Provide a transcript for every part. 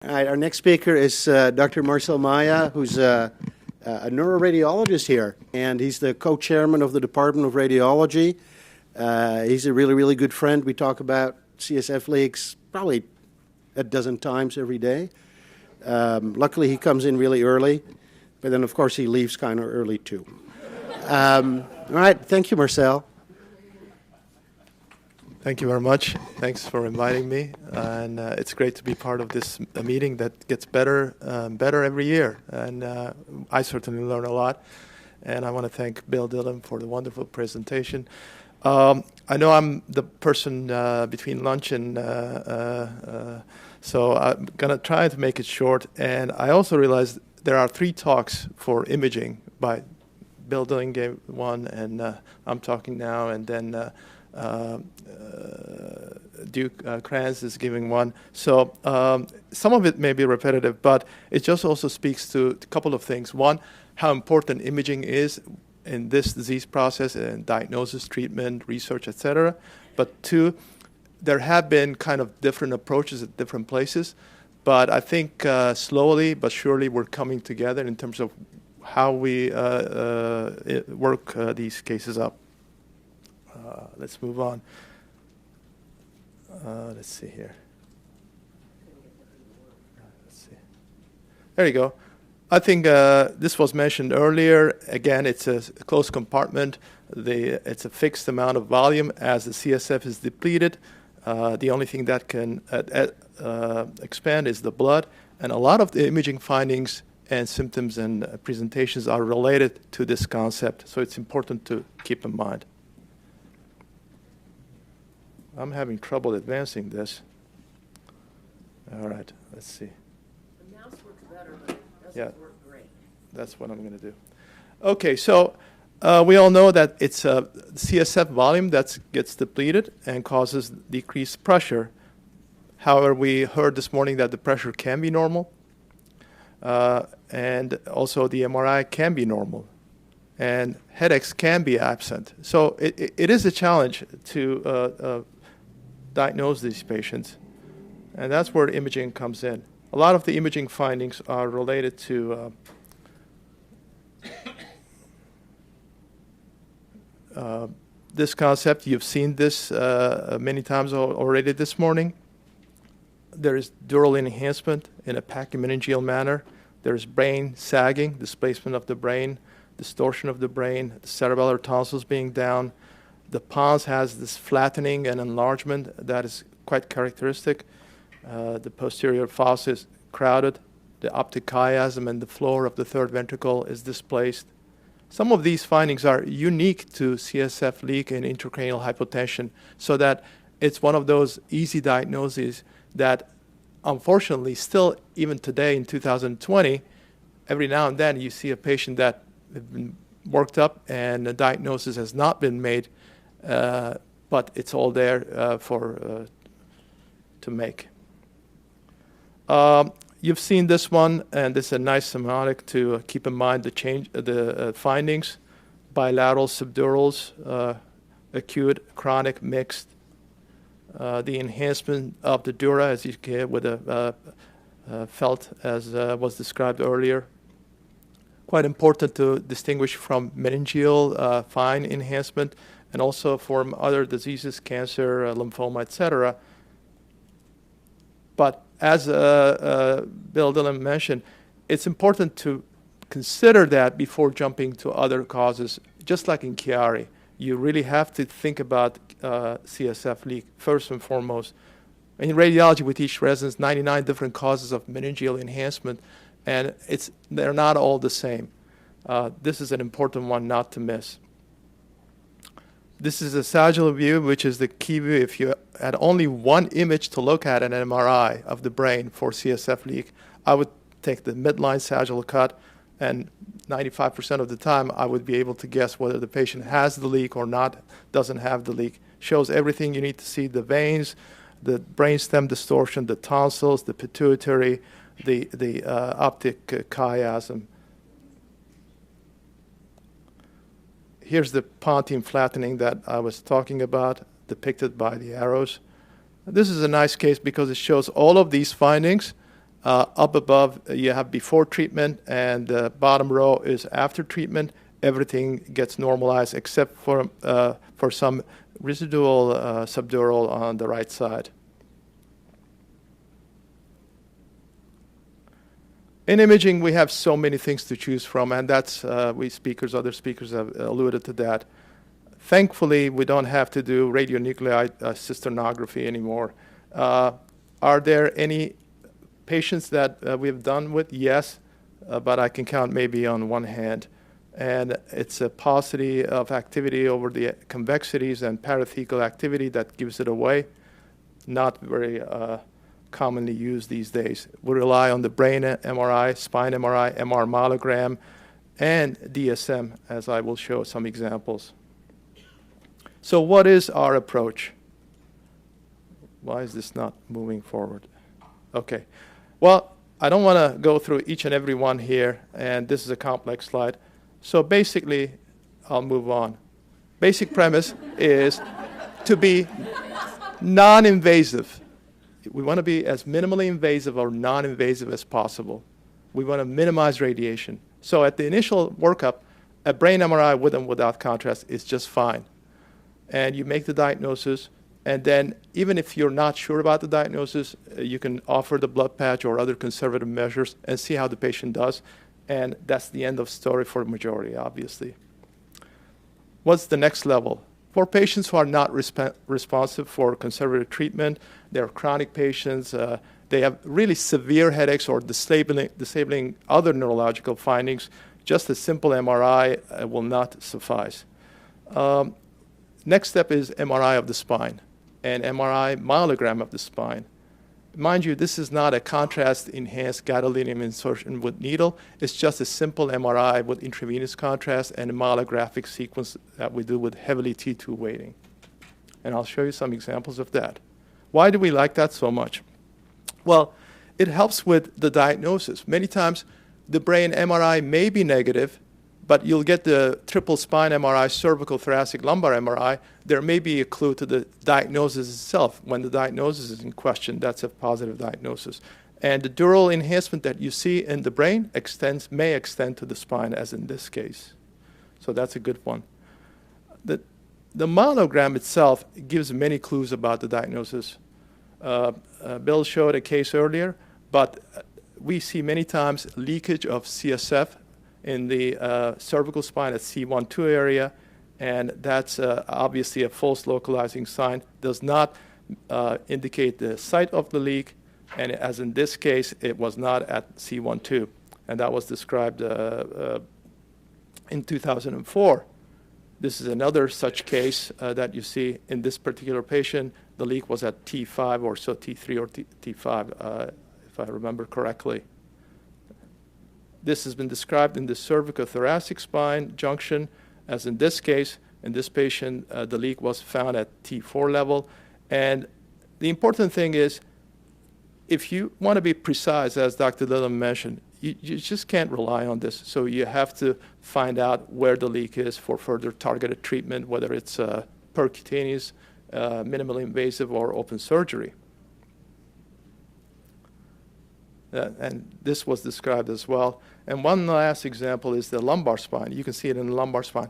All right, our next speaker is Dr. Marcel Maya, who's a neuroradiologist here, and he's the co-chairman of the Department of Radiology. He's a really, really good friend. We talk about CSF leaks probably a dozen times every day. Luckily, he comes in really early, but then, of course, he leaves kind of early, too. All right, thank you, Marcel. Thank you very much. Thanks for inviting me. And it's great to be part of this meeting that gets better every year. And I certainly learn a lot. And I want to thank Bill Dillon for the wonderful presentation. I know I'm the person between lunch and so I'm going to try to make it short. And I also realized there are 3 talks for imaging by Bill Dillon gave one, and I'm talking now, and then Duke Kranz is giving one. So some of it may be repetitive, but it just also speaks to a couple of things. One, how important imaging is in this disease process and diagnosis, treatment, research, etc. But 2, there have been kind of different approaches at different places. But I think slowly but surely we're coming together in terms of how we work these cases up. Let's move on. Let's see here. Let's see. There you go. I think this was mentioned earlier. Again, it's a closed compartment. It's a fixed amount of volume. As the CSF is depleted, the only thing that can expand is the blood. And a lot of the imaging findings and symptoms and presentations are related to this concept. So it's important to keep in mind. I'm having trouble advancing this. All right, let's see. The mouse works better, but it doesn't work great. That's what I'm going to do. Okay, so we all know that it's a CSF volume that gets depleted and causes decreased pressure. However, we heard this morning that the pressure can be normal, and also the MRI can be normal, and headaches can be absent. So it is a challenge to diagnose these patients, and that's where imaging comes in. A lot of the imaging findings are related to this concept. You've seen this many times already this morning. There is dural enhancement in a pachymeningeal manner. There's brain sagging, displacement of the brain, distortion of the brain, the cerebellar tonsils being down. The pons has this flattening and enlargement that is quite characteristic. The posterior fossa is crowded. The optic chiasm and the floor of the third ventricle is displaced. Some of these findings are unique to CSF leak and intracranial hypotension, so that it's one of those easy diagnoses that unfortunately still, even today in 2020, every now and then you see a patient that has been worked up and a diagnosis has not been made, but it's all there to make. You've seen this one, and this is a nice schematic to keep in mind the findings: bilateral subdurals, acute, chronic, mixed. The enhancement of the dura, as you can with a felt, as was described earlier. Quite important to distinguish from meningeal fine enhancement, and also from other diseases, cancer, lymphoma, etc. But as Bill Dillon mentioned, it's important to consider that before jumping to other causes. Just like in Chiari, you really have to think about CSF leak first and foremost. In radiology, we teach residents 99 different causes of meningeal enhancement, and they're not all the same. This is an important one not to miss. This is a sagittal view, which is the key view. If you had only one image to look at an MRI of the brain for CSF leak, I would take the midline sagittal cut, and 95% of the time I would be able to guess whether the patient has the leak or not, doesn't have the leak. Shows everything you need to see: the veins, the brainstem distortion, the tonsils, the pituitary, the optic chiasm. Here's the pontine flattening that I was talking about, depicted by the arrows. This is a nice case because it shows all of these findings Up above, you have before treatment, and the bottom row is after treatment. Everything gets normalized except for some residual subdural on the right side. In imaging, we have so many things to choose from, and that's, other speakers have alluded to that. Thankfully, we don't have to do radionuclide cisternography anymore. Are there any patients that we've done with? Yes, but I can count maybe on one hand. And it's a paucity of activity over the convexities and parathecal activity that gives it away. Not very commonly used these days. We rely on the brain MRI, spine MRI, MR myelogram, and DSM, as I will show some examples. So what is our approach? Why is this not moving forward? Okay. Well, I don't want to go through each and every one here, and this is a complex slide. So basically, I'll move on. Basic premise is to be non-invasive. We want to be as minimally invasive or non-invasive as possible. We want to minimize radiation. So at the initial workup, a brain MRI with and without contrast is just fine. And you make the diagnosis, and then even if you're not sure about the diagnosis, you can offer the blood patch or other conservative measures and see how the patient does. And that's the end of story for the majority, obviously. What's the next level? For patients who are not responsive for conservative treatment, they're chronic patients, they have really severe headaches or disabling other neurological findings, just a simple MRI will not suffice. Next step is MRI of the spine and MRI myelogram of the spine. Mind you, this is not a contrast-enhanced gadolinium insertion with needle. It's just a simple MRI with intravenous contrast and a myelographic sequence that we do with heavily T2 weighting. And I'll show you some examples of that. Why do we like that so much? Well, it helps with the diagnosis. Many times, the brain MRI may be negative, but you'll get the triple spine MRI, cervical, thoracic, lumbar MRI. There may be a clue to the diagnosis itself. When the diagnosis is in question, that's a positive diagnosis. And the dural enhancement that you see in the brain may extend to the spine, as in this case. So that's a good one. The myelogram itself gives many clues about the diagnosis. Bill showed a case earlier, but we see many times leakage of CSF in the cervical spine at C1-2 area, and that's obviously a false localizing sign. Does not indicate the site of the leak, and as in this case, it was not at C1-2, and that was described in 2004. This is another such case that you see in this particular patient. The leak was at T5 or so, T3 or T5, if I remember correctly. This has been described in the cervicothoracic spine junction, as in this case. In this patient, the leak was found at T4 level. And the important thing is, if you want to be precise, as Dr. Lillam mentioned, you just can't rely on this. So you have to find out where the leak is for further targeted treatment, whether it's percutaneous, minimally invasive, or open surgery. And this was described as well. And one last example is the lumbar spine. You can see it in the lumbar spine.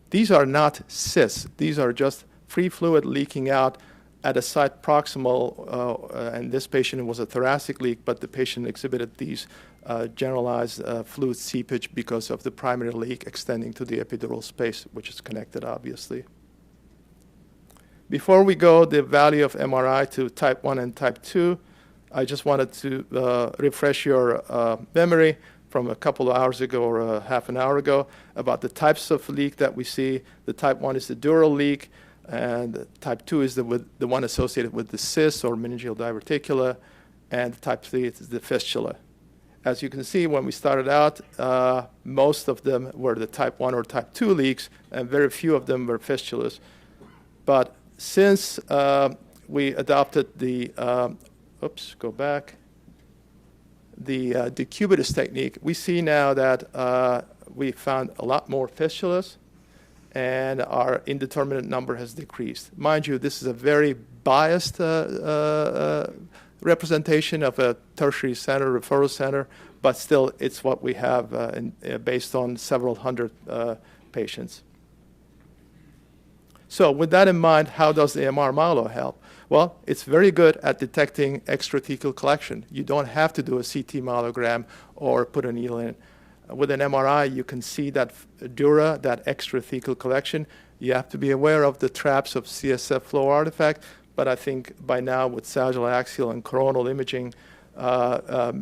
These are not cysts. These are just free fluid leaking out at a site proximal, and this patient was a thoracic leak, but the patient exhibited these generalized fluid seepage because of the primary leak extending to the epidural space, which is connected, obviously. Before we go the value of MRI to type 1 and type 2, I just wanted to refresh your memory from a couple of hours ago or half an hour ago about the types of leak that we see. The type 1 is the dural leak, and type 2 is the one associated with the cysts or meningeal diverticula, and type 3 is the fistula. As you can see, when we started out, most of them were the type 1 or type 2 leaks, and very few of them were fistulas. But since we adopted the the DECUBITUS technique, we see now that we found a lot more fistulas, and our indeterminate number has decreased. Mind you, this is a very biased representation of a tertiary center, referral center, but still it's what we have based on several hundred patients. So with that in mind, how does the MR Myelo help? Well, it's very good at detecting extrathecal collection. You don't have to do a CT myelogram or put a needle in. With an MRI, you can see that dura, that extrathecal collection. You have to be aware of the traps of CSF flow artifact, but I think by now with sagittal, axial, and coronal imaging,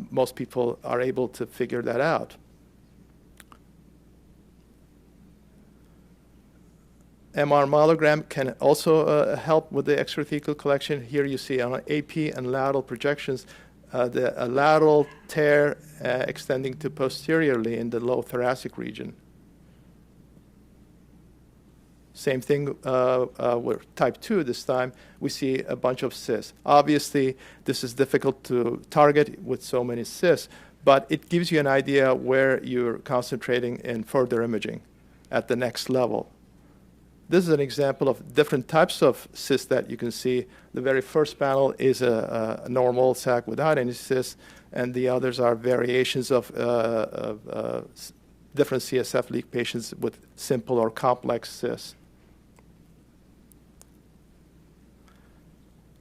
most people are able to figure that out. MR myelogram can also help with the extrathecal collection. Here you see on AP and lateral projections the lateral tear extending to posteriorly in the low thoracic region. Same thing with type 2 this time. We see a bunch of cysts. Obviously, this is difficult to target with so many cysts, but it gives you an idea where you're concentrating in further imaging at the next level. This is an example of different types of cysts that you can see. The very first panel is a normal sac without any cysts, and the others are variations of different CSF leak patients with simple or complex cysts.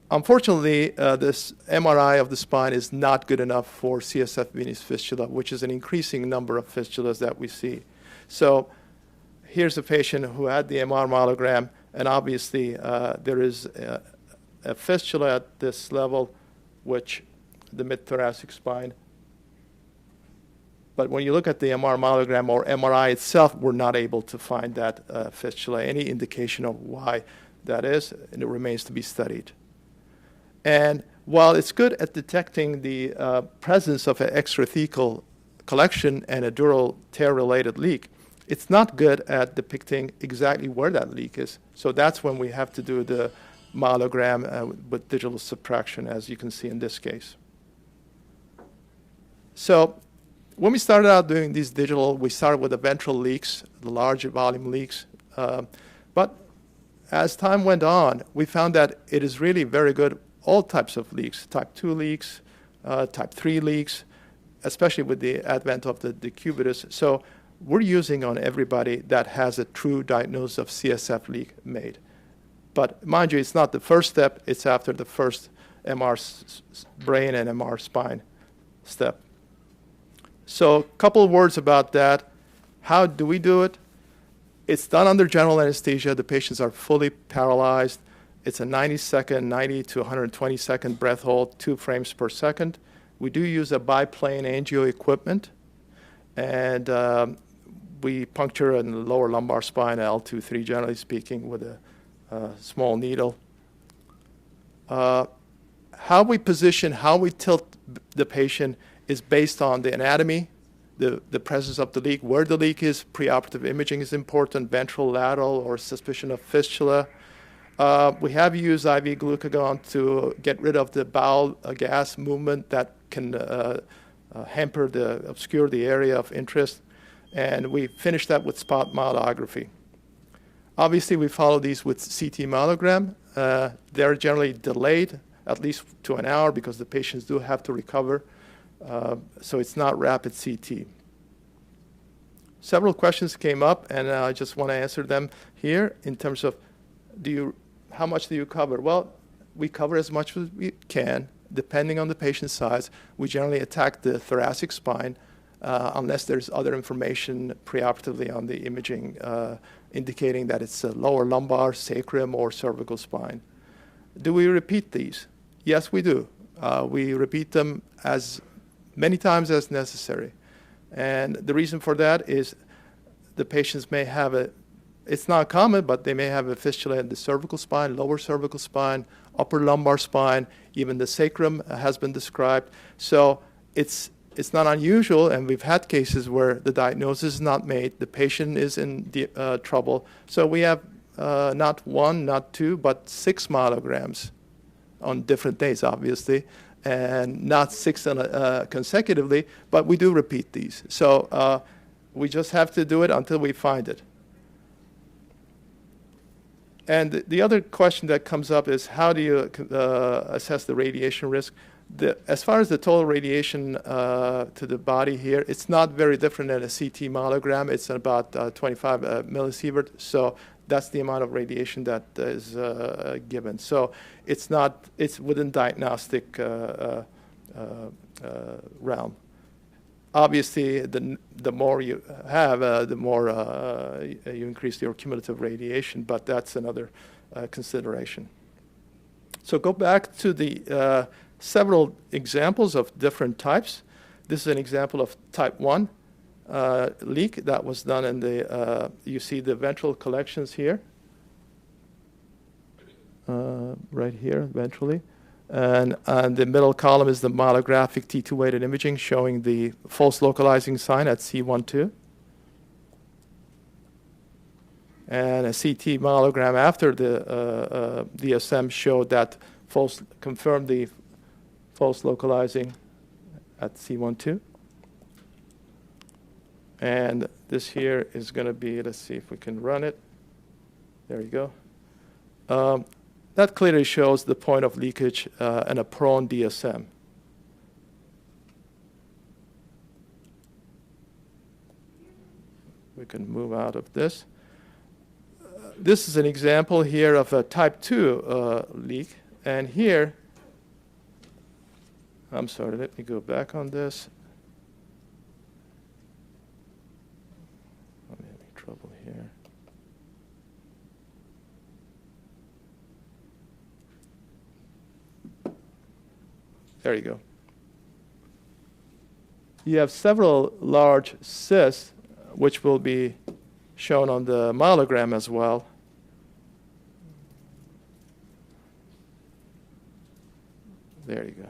Unfortunately, this MRI of the spine is not good enough for CSF venous fistula, which is an increasing number of fistulas that we see. So here's a patient who had the MR myelogram, and obviously there is a fistula at this level, which the mid-thoracic spine. But when you look at the MR myelogram or MRI itself, we're not able to find that fistula. Any indication of why that is, and it remains to be studied. And while it's good at detecting the presence of an extrathecal collection and a dural tear-related leak, it's not good at depicting exactly where that leak is. So that's when we have to do the myelogram with digital subtraction, as you can see in this case. So when we started out doing these digital, we started with the ventral leaks, the large volume leaks. But as time went on, we found that it is really very good, all types of leaks, type 2 leaks, type 3 leaks, especially with the advent of the DECUBITUS. So we're using on everybody that has a true diagnosis of CSF leak made. But mind you, it's not the first step, it's after the first MR brain and MR spine step. So a couple of words about that. How do we do it? It's done under general anesthesia. The patients are fully paralyzed. It's a 90-second, 90 to 120-second breath hold, 2 frames per second. We do use a biplane angio equipment, and we puncture in the lower lumbar spine, L2-3, generally speaking, with a small needle. How we position, how we tilt the patient is based on the anatomy, the presence of the leak, where the leak is. Preoperative imaging is important, ventral, lateral, or suspicion of fistula. We have used IV glucagon to get rid of the bowel gas movement that can obscure the area of interest. And we finish that with spot myelography. Obviously, we follow these with CT myelogram. They're generally delayed at least to an hour because the patients do have to recover. So it's not rapid CT. Several questions came up, and I just want to answer them here in terms of how much do you cover? Well, we cover as much as we can, depending on the patient size. We generally attack the thoracic spine unless there's other information preoperatively on the imaging indicating that it's a lower lumbar, sacrum, or cervical spine. Do we repeat these? Yes, we do. We repeat them as many times as necessary. And the reason for that is the patients may have it's not common, but they may have a fistula in the cervical spine, lower cervical spine, upper lumbar spine, even the sacrum has been described. So it's not unusual, and we've had cases where the diagnosis is not made, the patient is in trouble. So we have not 1, not 2, but 6 myelograms on different days, obviously, and not 6 consecutively, but we do repeat these. So we just have to do it until we find it. And the other question that comes up is, how do you assess the radiation risk? As far as the total radiation to the body here, it's not very different than a CT myelogram. It's about 25 millisievert. So that's the amount of radiation that is given. So it's within diagnostic realm. Obviously, the more you have, the more you increase your cumulative radiation, but that's another consideration. So go back to the several examples of different types. This is an example of type 1 leak that was done in the, you see the ventral collections here, right here, ventrally. And the middle column is the myelographic T2 weighted imaging showing the false localizing sign at C12. And a CT myelogram after the DSM showed that confirmed the false localizing at C12. And this here is going to be, let's see if we can run it. There you go. That clearly shows the point of leakage in a prone DSM. We can move out of this. This is an example here of a type 2 leak. And here, I'm sorry, let me go back on this. I'm having trouble here. There you go. You have several large cysts, which will be shown on the myelogram as well. There you go.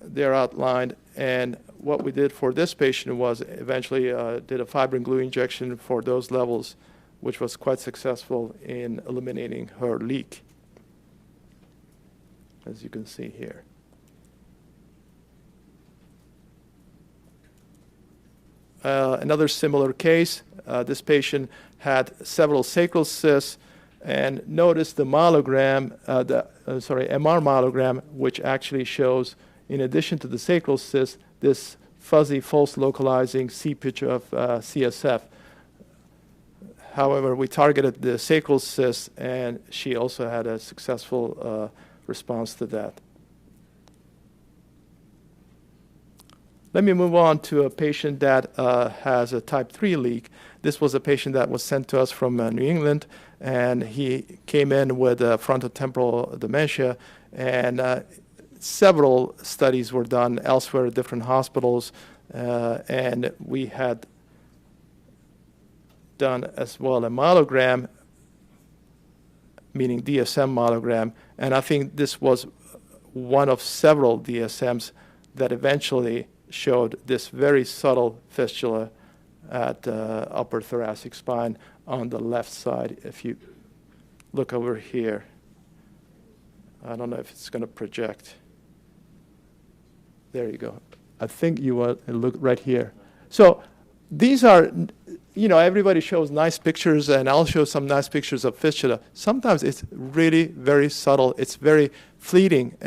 They're outlined, and what we did for this patient was eventually did a fibrin glue injection for those levels, which was quite successful in eliminating her leak, as you can see here. Another similar case, this patient had several sacral cysts, and notice the myelogram, MR myelogram, which actually shows, in addition to the sacral cyst, this fuzzy false localizing seepage of CSF. However, we targeted the sacral cyst, and she also had a successful response to that. Let me move on to a patient that has a type 3 leak. This was a patient that was sent to us from New England, and he came in with frontotemporal dementia, and several studies were done elsewhere at different hospitals, and we had done as well a myelogram, meaning DSM myelogram, and I think this was one of several DSMs that eventually showed this very subtle fistula at upper thoracic spine on the left side. If you look over here, I don't know if it's going to project. There you go. I think you want to look right here. So these are, you know, everybody shows nice pictures, and I'll show some nice pictures of fistula. Sometimes it's really very subtle. It's very fleeting,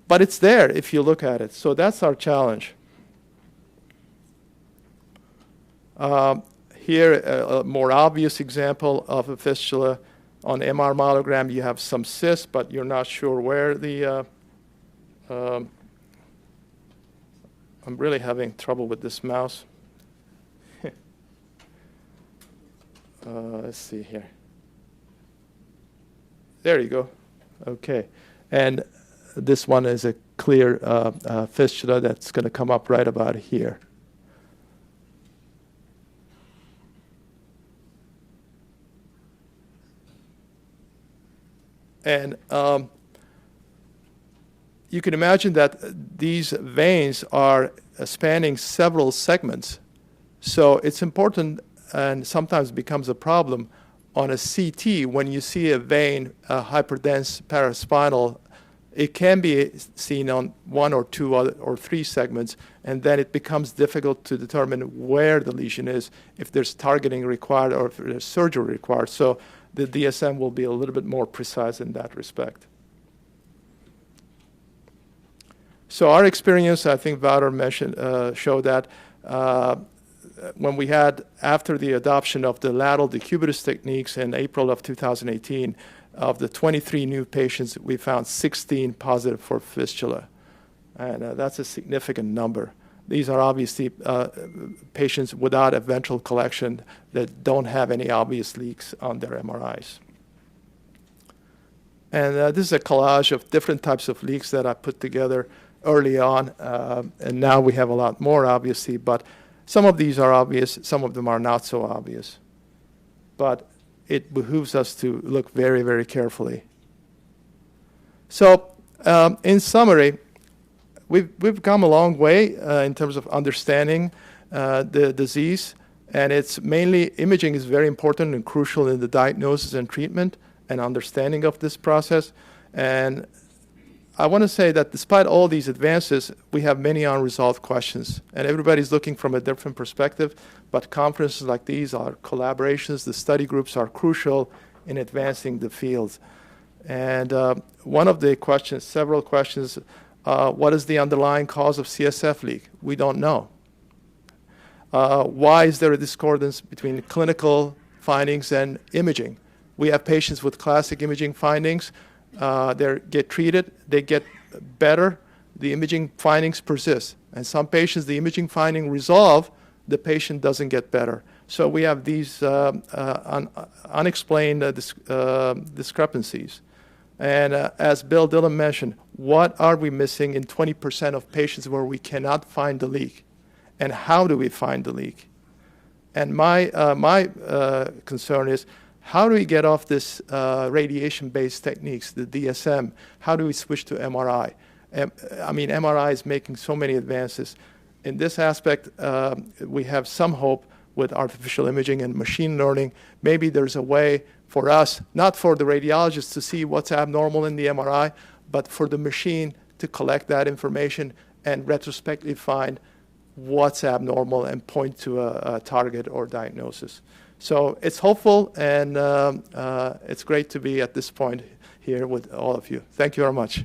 but it's there if you look at it. So that's our challenge. Here, a more obvious example of a fistula. On MR myelogram, you have some cysts, but you're not sure where the... I'm really having trouble with this mouse. Let's see here. There you go. Okay. And this one is a clear fistula that's going to come up right about here. And you can imagine that these veins are spanning several segments. So it's important, and sometimes becomes a problem on a CT when you see a vein, hyperdense paraspinal. It can be seen on one or two or three segments, and then it becomes difficult to determine where the lesion is, if there's targeting required or if there's surgery required. So the DSM will be a little bit more precise in that respect. So our experience, I think Wouter mentioned, showed that when we had, after the adoption of the lateral DECUBITUS techniques in April of 2018, of the 23 new patients, we found 16 positive for fistula. And that's a significant number. These are obviously patients without a ventral collection that don't have any obvious leaks on their MRIs. And this is a collage of different types of leaks that I put together early on. And now we have a lot more, obviously, but some of these are obvious, some of them are not so obvious. But it behooves us to look very, very carefully. So in summary, we've come a long way in terms of understanding the disease, and it's mainly imaging is very important and crucial in the diagnosis and treatment and understanding of this process. And I want to say that despite all these advances, we have many unresolved questions, and everybody's looking from a different perspective, but conferences like these, our collaborations, the study groups are crucial in advancing the field. And one of the questions, several questions, what is the underlying cause of CSF leak? We don't know. Why is there a discordance between clinical findings and imaging? We have patients with classic imaging findings. They get treated, they get better, the imaging findings persist. And some patients, the imaging finding resolve, the patient doesn't get better. So we have these unexplained discrepancies. And as Bill Dillon mentioned, what are we missing in 20% of patients where we cannot find the leak? And how do we find the leak? And my concern is, how do we get off this radiation-based techniques, the DSM? How do we switch to MRI? I mean, MRI is making so many advances. In this aspect, we have some hope with artificial imaging and machine learning. Maybe there's a way for us, not for the radiologist to see what's abnormal in the MRI, but for the machine to collect that information and retrospectively find what's abnormal and point to a target or diagnosis. So it's hopeful, and it's great to be at this point here with all of you. Thank you very much.